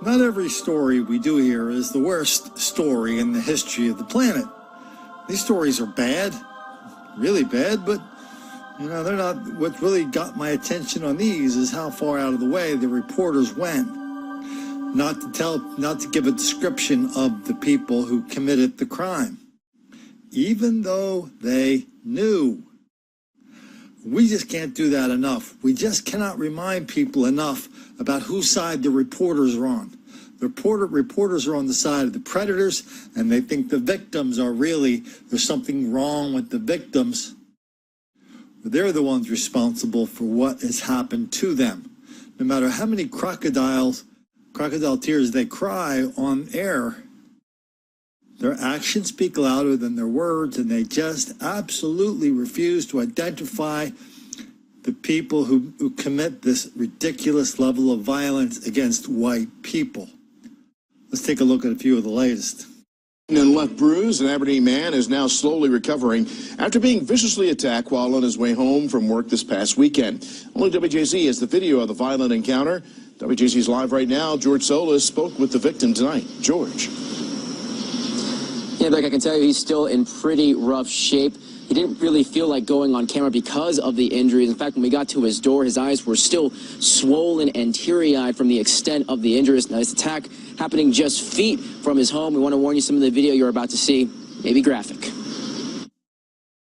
Not every story we do here is the worst story in the history of the planet. These stories are bad, really bad, but they're not. What really got my attention on these is how far out of the way the reporters went. Not to give a description of the people who committed the crime, even though they knew. We just can't do that enough. We just cannot remind people enough about whose side the reporters are on. The reporters are on the side of the predators, and they think the victims are there's something wrong with the victims. But they're the ones responsible for what has happened to them. No matter how many crocodile tears they cry on air, their actions speak louder than their words, and they just absolutely refuse to identify the people who commit this ridiculous level of violence against white people. Let's take a look at a few of the latest. And left bruised, an Aberdeen man is now slowly recovering after being viciously attacked while on his way home from work this past weekend. Only WJZ has the video of the violent encounter. WJZ's live right now. George Solis spoke with the victim tonight. George. Yeah, Beck, I can tell you he's still in pretty rough shape. He didn't really feel like going on camera because of the injuries. In fact, when we got to his door, his eyes were still swollen and teary-eyed from the extent of the injuries. Now, this attack happening just feet from his home. We want to warn you, some of the video you're about to see may be graphic.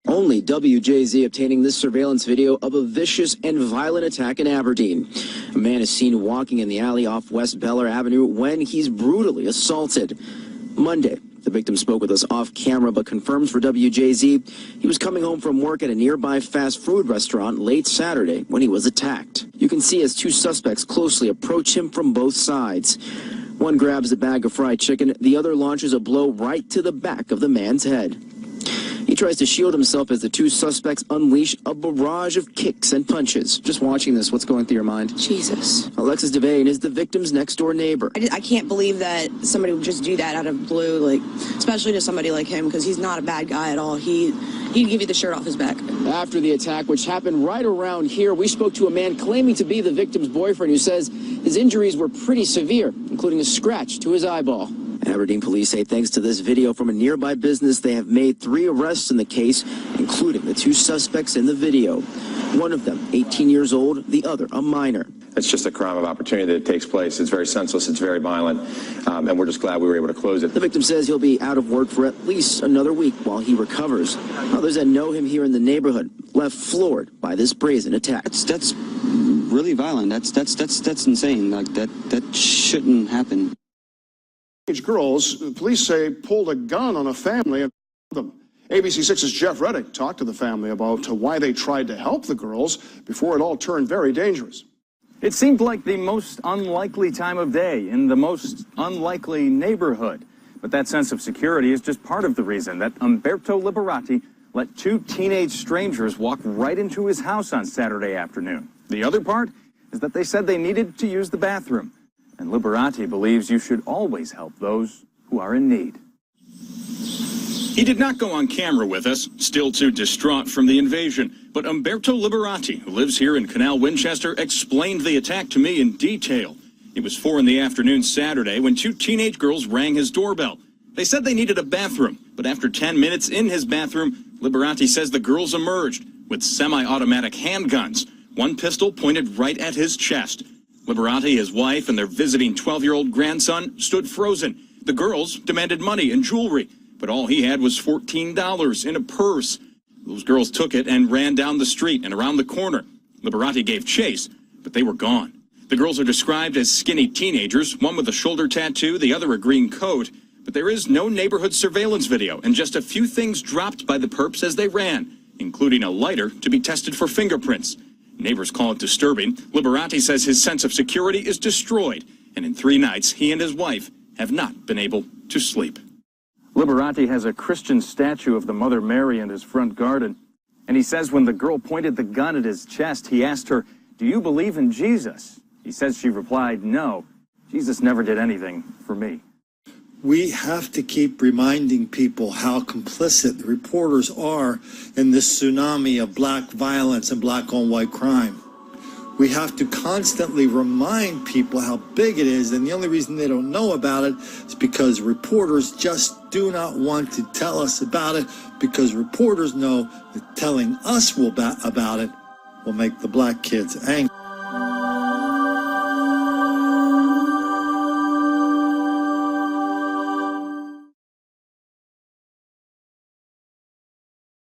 Only WJZ obtaining this surveillance video of a vicious and violent attack in Aberdeen. A man is seen walking in the alley off West Beller Avenue when he's brutally assaulted. Monday, the victim spoke with us off camera, but confirms for WJZ he was coming home from work at a nearby fast food restaurant late Saturday when he was attacked. You can see as two suspects closely approach him from both sides. One grabs a bag of fried chicken, the other launches a blow right to the back of the man's head. He tries to shield himself as the two suspects unleash a barrage of kicks and punches. Just watching this, what's going through your mind? Jesus. Alexis Devane is the victim's next-door neighbor. I can't believe that somebody would just do that out of blue, especially to somebody like him, because he's not a bad guy at all. He'd give you the shirt off his back. After the attack, which happened right around here, we spoke to a man claiming to be the victim's boyfriend who says his injuries were pretty severe, including a scratch to his eyeball. Aberdeen police say thanks to this video from a nearby business, they have made 3 arrests in the case, including the 2 suspects in the video. One of them, 18 years old, the other, a minor. It's just a crime of opportunity that takes place. It's very senseless. It's very violent. And we're just glad we were able to close it. The victim says he'll be out of work for at least another week while he recovers. Others that know him here in the neighborhood left floored by this brazen attack. That's really violent. That's insane. That shouldn't happen. Girls, police say, pulled a gun on a family and killed them. ABC 6's Jeff Reddick talked to the family about why they tried to help the girls before it all turned very dangerous. It seemed like the most unlikely time of day in the most unlikely neighborhood. But that sense of security is just part of the reason that Umberto Liberati let 2 teenage strangers walk right into his house on Saturday afternoon. The other part is that they said they needed to use the bathroom. And Liberati believes you should always help those who are in need. He did not go on camera with us, still too distraught from the invasion. But Umberto Liberati, who lives here in Canal Winchester, explained the attack to me in detail. It was 4 in the afternoon Saturday when 2 teenage girls rang his doorbell. They said they needed a bathroom, but after 10 minutes in his bathroom, Liberati says the girls emerged with semi-automatic handguns. One pistol pointed right at his chest. Liberati, his wife, and their visiting 12-year-old grandson stood frozen. The girls demanded money and jewelry, but all he had was $14 in a purse. Those girls took it and ran down the street and around the corner. Liberati gave chase, but they were gone. The girls are described as skinny teenagers, one with a shoulder tattoo, the other a green coat. But there is no neighborhood surveillance video, and just a few things dropped by the perps as they ran, including a lighter to be tested for fingerprints. Neighbors call it disturbing. Liberati says his sense of security is destroyed, and in 3 nights, he and his wife have not been able to sleep. Liberati has a Christian statue of the Mother Mary in his front garden. And he says when the girl pointed the gun at his chest, he asked her, "Do you believe in Jesus?" He says she replied, "No, Jesus never did anything for me." We have to keep reminding people how complicit the reporters are in this tsunami of black violence and black-on-white crime. We have to constantly remind people how big it is, and the only reason they don't know about it is because reporters just do not want to tell us about it, because reporters know that telling us about it will make the black kids angry.